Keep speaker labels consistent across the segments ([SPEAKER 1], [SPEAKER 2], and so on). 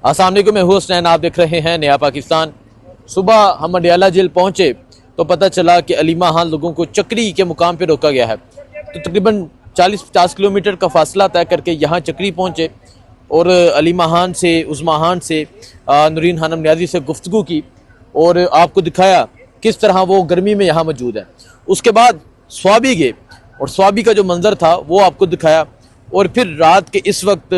[SPEAKER 1] अस्सलाम वालेकुम, मैं हूं हुसनैन, आप देख रहे हैं नया पाकिस्तान। सुबह हम अडियाला जेल पहुंचे तो पता चला कि अली माहान लोगों को चक्री के मुकाम पर रोका गया है। तो तकरीबन 40-50 किलोमीटर का फासला तय करके यहाँ चक्री पहुंचे और अली माहान से, उस्माहान से, नूरीन खानम न्याजी से गुफ्तगू की और आपको दिखाया किस तरह वो गर्मी में यहाँ मौजूद है। उसके बाद स्वाबी गए और स्वाबी का जो मंजर था वो आपको दिखाया और फिर रात के इस वक्त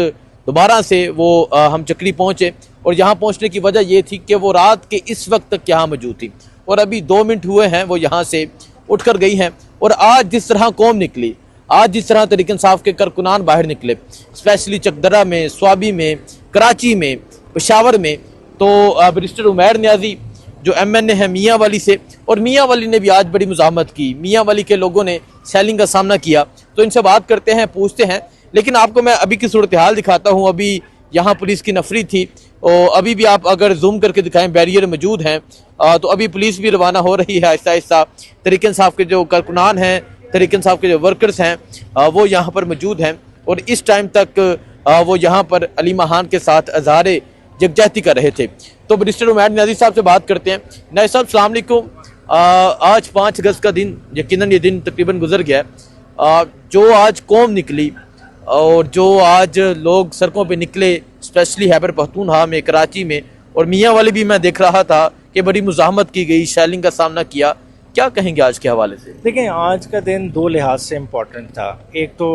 [SPEAKER 1] दोबारा से वो हम चक्री पहुँचे और यहाँ पहुँचने की वजह ये थी कि वो रात के इस वक्त तक यहाँ मौजूद थी और अभी 2 मिनट हुए हैं वो यहाँ से उठ कर गई हैं। और आज जिस तरह कौम निकली, आज जिस तरह तहरीक इंसाफ के कारकुनान बाहर निकले, स्पेशली चकदरा में, स्वाबी में, कराची में, पेशावर में, तो बैरिस्टर उमैर न्याजी जो MNA है मियाँ वाली से, और मियाँ वाली ने भी आज बड़ी मुज़ाहमत की। मियाँ वाली के लोगों ने सेलिंग का सामना किया। तो इनसे बात करते हैं, पूछते हैं। लेकिन आपको मैं अभी की सूरत हाल दिखाता हूँ। अभी यहाँ पुलिस की नफरी थी और अभी भी आप अगर जूम करके दिखाएं बैरियर मौजूद हैं। तो अभी पुलिस भी रवाना हो रही है आहिस्ता आहिस्ता। तहरीक इंसाफ के जो कारकुनान हैं, तहरीक इंसाफ के जो वर्कर्स हैं वो यहाँ पर मौजूद हैं और इस टाइम तक वो यहाँ पर अली माहान के साथ अज़हारे यकजहती कर रहे थे। तो बैरिस्टर उमैर न्याजी साहब से बात करते हैं। न्याजी साहब अस्सलाम वालेकुम। आज 5 अगस्त का दिन, यकीनन ये दिन तकरीबन गुजर गया है। जो आज कौम निकली और जो आज लोग सड़कों पे निकले, स्पेशली खैबर पख्तूनख्वा में, कराची में, और मियाँ वाली भी मैं देख रहा था कि बड़ी मुज़ाहमत की गई, शेलिंग का सामना किया, क्या कहेंगे आज के हवाले से?
[SPEAKER 2] देखिए, आज का दिन 2 लिहाज से इम्पोर्टेंट था। एक तो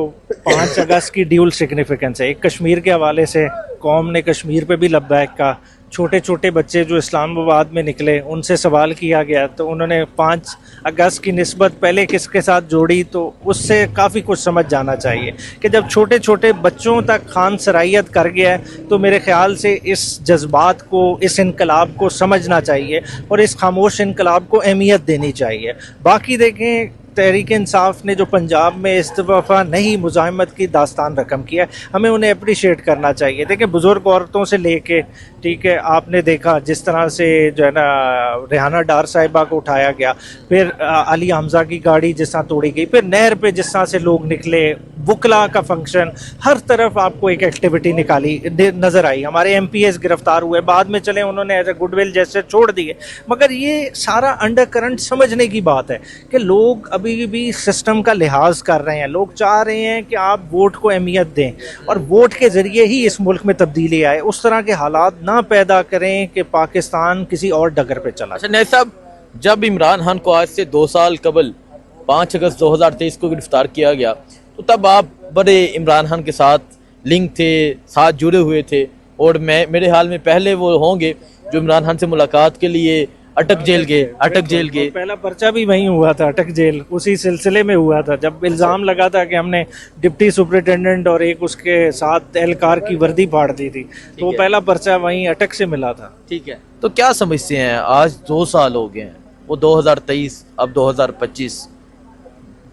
[SPEAKER 2] 5 अगस्त की ड्यूल सिग्निफिकेंस है। एक कश्मीर के हवाले से कौम ने कश्मीर पे भी लब्बैक कहा। छोटे छोटे बच्चे जो इस्लामाबाद में निकले उनसे सवाल किया गया तो उन्होंने 5 अगस्त की निस्बत पहले किसके साथ जोड़ी, तो उससे काफ़ी कुछ समझ जाना चाहिए कि जब छोटे छोटे बच्चों तक खान सराहियत कर गया है तो मेरे ख्याल से इस जज्बात को, इस इनकलाब को समझना चाहिए और इस खामोश इनकलाब को अहमियत देनी चाहिए। बाकी देखें, तहरीक इंसाफ ने जो पंजाब में इस दफ़ा नई मुज़ाहमत की दास्तान रकम किया है, हमें उन्हें अप्रिशिएट करना चाहिए। देखिए, बुज़ुर्ग औरतों से लेके, ठीक है, आपने देखा जिस तरह से जो है ना रेहाना डार साहिबा को उठाया गया, फिर अली हमज़ा की गाड़ी जिस तरह तोड़ी गई, फिर नहर पे जिस तरह से लोग निकले, बुकला का फंक्शन, हर तरफ आपको एक एक्टिविटी निकाली नज़र आई। हमारे MPs गिरफ्तार हुए, बाद में चले उन्होंने एज ए गुडविल जैसे छोड़ दिए। मगर ये सारा अंडर करंट समझने की बात है कि लोग अभी भी सिस्टम का लिहाज कर रहे हैं। लोग चाह रहे हैं कि आप वोट को अहमियत दें और वोट के ज़रिए ही इस मुल्क में तब्दीली आए। उस तरह के हालात ना पैदा करें कि पाकिस्तान किसी और डगर पे चला।
[SPEAKER 1] अच्छा न्याजी साहब, जब इमरान खान को आज से 2 साल कबल 5 अगस्त 2023 को गिरफ्तार किया गया तो तब आप बड़े इमरान खान के साथ लिंक थे, साथ जुड़े हुए थे, और मेरे हाल में पहले वो होंगे जो इमरान खान से मुलाकात के लिए अटक जेल गए।
[SPEAKER 2] पहला पर्चा भी वहीं हुआ था, अटक जेल, उसी सिलसिले में हुआ था जब इल्ज़ाम लगा था कि हमने डिप्टी सुपरिटेंडेंट और एक उसके साथ एहलकार की वर्दी फाड़ दी थी। तो वो पहला पर्चा वहीं अटक से मिला था।
[SPEAKER 1] ठीक है, तो क्या समझते हैं, आज 2 साल हो गए हैं, वो 2023, अब 2025,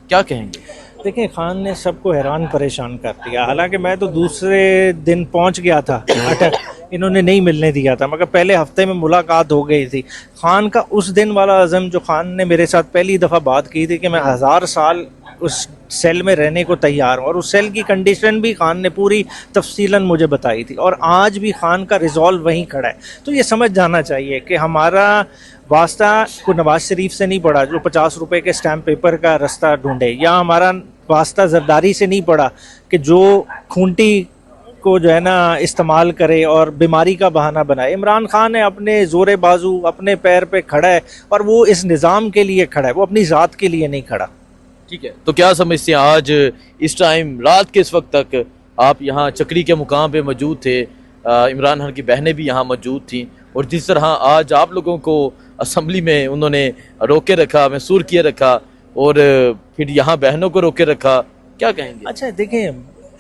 [SPEAKER 1] क्या कहेंगे?
[SPEAKER 2] देखिए, खान ने सबको हैरान परेशान कर दिया। हालांकि मैं तो दूसरे दिन पहुंच गया था अटक, इन्होंने नहीं मिलने दिया था, मगर पहले हफ्ते में मुलाकात हो गई थी। खान का उस दिन वाला अज़म जो खान ने मेरे साथ पहली दफ़ा बात की थी कि मैं 1000 साल उस सेल में रहने को तैयार हूँ, और उस सेल की कंडीशन भी खान ने पूरी तफसीलन मुझे बताई थी, और आज भी खान का रिजॉल्व वहीं खड़ा है। तो ये समझ जाना चाहिए कि हमारा वास्ता को नवाज शरीफ से नहीं पड़ा जो 50 रुपए के स्टैम्प पेपर का रास्ता ढूंढे, या हमारा वास्ता जरदारी से नहीं पड़ा कि जो खूंटी को जो है ना इस्तेमाल करे और बीमारी का बहाना बनाए। इमरान खान है अपने जोरे बाजू, अपने पैर पे खड़ा है, और वो इस निज़ाम के लिए खड़ा है, वो अपनी ज़ात के लिए नहीं खड़ा।
[SPEAKER 1] ठीक है, तो क्या समझते हैं, आज इस टाइम रात के इस वक्त तक आप यहाँ चक्री के मुकाम पे मौजूद थे, इमरान खान की बहनें भी यहाँ मौजूद थीं, और जिस तरह आज आप लोगों को असम्बली में उन्होंने रोके रखा, मैसूर किए रखा, और फिर यहाँ बहनों को रोके रखा, क्या कहेंगे?
[SPEAKER 2] अच्छा,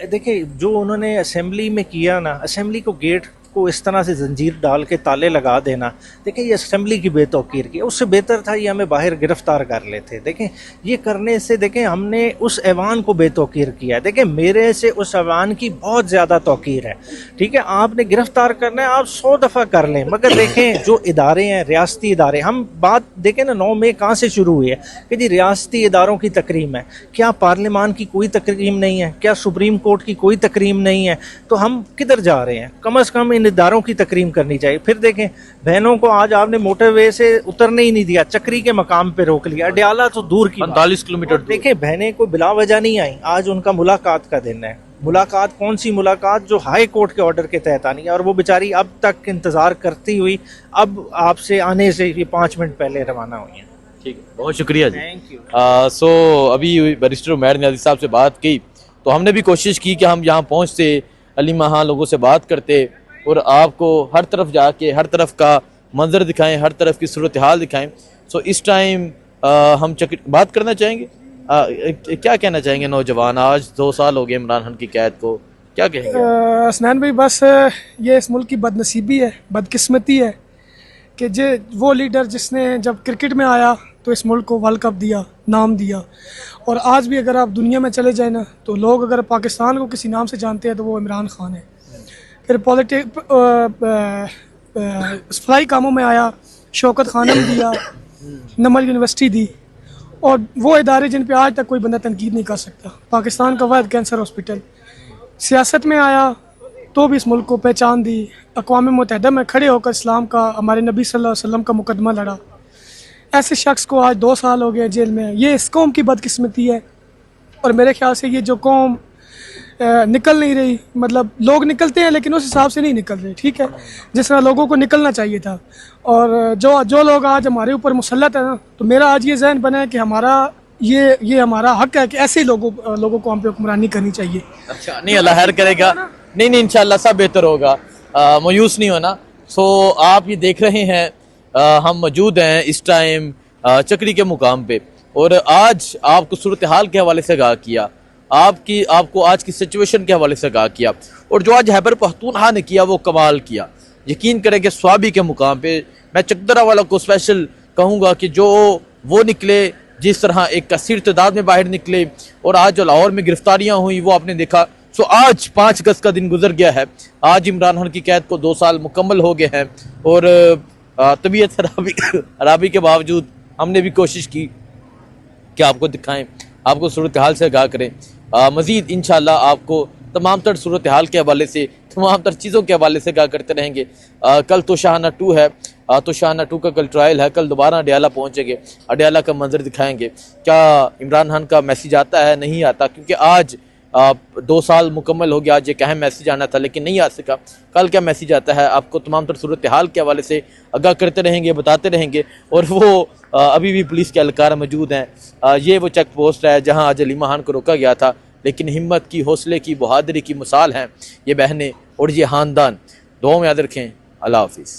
[SPEAKER 2] देखिए जो उन्होंने असेंबली में किया ना, असेंबली को गेट को इस तरह से जंजीर डाल के ताले लगा देना, देखिए ये असेंबली की बेतौकीर की। उससे बेहतर था ये हमें बाहर गिरफ्तार कर लेते। देखें, ये करने से देखें हमने उस ऐवान को बेतौकीर किया। देखें, मेरे से उस ऐवान की बहुत ज़्यादा तौकीर है। ठीक है, आपने गिरफ्तार करना है, आप 100 दफ़ा कर लें, मगर देखें जो इदारे हैं, रियासती इदारे, हम बात देखें ना 9 मई कहाँ से शुरू हुई है कि जी रियासती इदारों की तकरीम है। क्या पार्लियामान की कोई तकरीम नहीं है? क्या सुप्रीम कोर्ट की कोई तकरीम नहीं है? तो हम किधर जा रहे हैं? कम अज़ कम इन इन इदारों की तकरीम करनी चाहिए। फिर देखें, बहनों को आज आपने मोटरवे से उतरने ही नहीं दिया, चक्री के मकाम पे रोक लिया, अडयाला तो दूर की
[SPEAKER 1] 45 किलोमीटर दूर।
[SPEAKER 2] देखें, बहनें को बिला वजह नहीं आई, आज उनका मुलाकात का दिन है। मुलाकात कौन सी मुलाकात, जो हाई कोर्ट के ऑर्डर के तहत आनी है, और वो बेचारी अब तक इंतजार करती हुई अब आपसे आने से ये 5 मिनट पहले रवाना हुई हैं।
[SPEAKER 1] ठीक है, बहुत शुक्रिया जी।
[SPEAKER 2] Thank you.
[SPEAKER 1] सो अभी बैरिस्टर उमैर नियाज़ी साहब से बात की तो हमने भी कोशिश की कि हम यहाँ पहुँचते, अलीमा खान लोगों से बात करते और आपको हर तरफ जाके हर तरफ का मंजर दिखाएं, हर तरफ की सूरत हाल दिखाएं। सो इस टाइम हम बात करना चाहेंगे, क्या कहना चाहेंगे नौजवान, आज 2 साल हो गए इमरान खान की कैद को, क्या कहेंगे?
[SPEAKER 3] हसनैन भाई, बस ये इस मुल्क की बदनसीबी है, बदकिस्मती है कि वो लीडर जिसने जब क्रिकेट में आया तो इस मुल्क को वर्ल्ड कप दिया, नाम दिया, और आज भी अगर आप दुनिया में चले जाए ना तो लोग अगर पाकिस्तान को किसी नाम से जानते हैं तो वो इमरान खान है। फिर सफाई कामों में आया, शौकत खाना में दिया, नमल यूनिवर्सिटी दी, और वो इदारे जिन पे आज तक कोई बंदा तनकीद नहीं कर सकता। पाकिस्तान का वाहिद कैंसर हॉस्पिटल। सियासत में आया तो भी इस मुल्क को पहचान दी, अक़वाम मुत्तहिदा में खड़े होकर इस्लाम का, हमारे नबी सल्लल्लाहु अलैहि वसल्लम का मुकदमा लड़ा। ऐसे शख्स को आज 2 साल हो गए जेल में। ये इस कौम की बदकिस्मती है, और मेरे ख्याल से ये जो कौम निकल नहीं रही, मतलब लोग निकलते हैं लेकिन उस हिसाब से नहीं निकल रहे, ठीक है, जिस तरह लोगों को निकलना चाहिए था। और जो लोग आज हमारे ऊपर मुसल्लत है ना, तो मेरा आज ये जहन बना है कि हमारा ये हमारा हक है कि ऐसे लोगों को हम पे हुक्मरानी करनी चाहिए।
[SPEAKER 1] अच्छा, नहीं, अल्लाह खैर करेगा। नहीं, इंशाल्लाह सब बेहतर होगा, मायूस नहीं होना। सो आप ये देख रहे हैं, हम मौजूद हैं इस टाइम चक्री के मुकाम पे, और आज आपको सूरत हाल के हवाले से आगाह किया, आपको आज की सिचुएशन के हवाले से आगाह किया, और जो आज खैबर पख्तूनख्वा ने किया वो कमाल किया। यकीन करें कि स्वाबी के मुकाम पे मैं चकदरा वाला को स्पेशल कहूँगा कि जो वो निकले, जिस तरह एक कसीर तादाद में बाहर निकले, और आज जो लाहौर में गिरफ्तारियाँ हुई वो आपने देखा। सो आज 5 अगस्त का दिन गुजर गया है, आज इमरान खान की कैद को 2 साल मुकम्मल हो गए हैं, और तबीयत खराबी के बावजूद हमने भी कोशिश की कि आपको दिखाएं, आपको सूरत हाल से आगाह करें। मज़ीद इंशाल्लाह आपको तमाम तर सूरत हाल के हवाले से, तमाम तर चीज़ों के हवाले से आगाह करते रहेंगे। कल तो शाहाना 2 है, तो शाहाना 2 का कल ट्रायल है, कल दोबारा अडयाला पहुँचेंगे, अडयाला का मंजर दिखाएंगे। क्या इमरान खान का मैसेज आता है, नहीं आता, क्योंकि आज 2 साल मुकम्मल हो गया, आज एक अहम मैसेज आना था लेकिन नहीं आ सका। कल क्या मैसेज आता है आपको तमाम तर सूरत हाल के हवाले से आगाह करते रहेंगे, बताते रहेंगे। और वो अभी भी पुलिस के एहलकार मौजूद हैं। ये वो चेक पोस्ट है जहाँ आज अलीमा खान को रोका गया था, लेकिन हिम्मत की, हौसले की, बहादुरी की मिसाल हैं ये बहनें और ये ख़ानदान। दुआ में याद रखें। अल्लाह हाफिज़।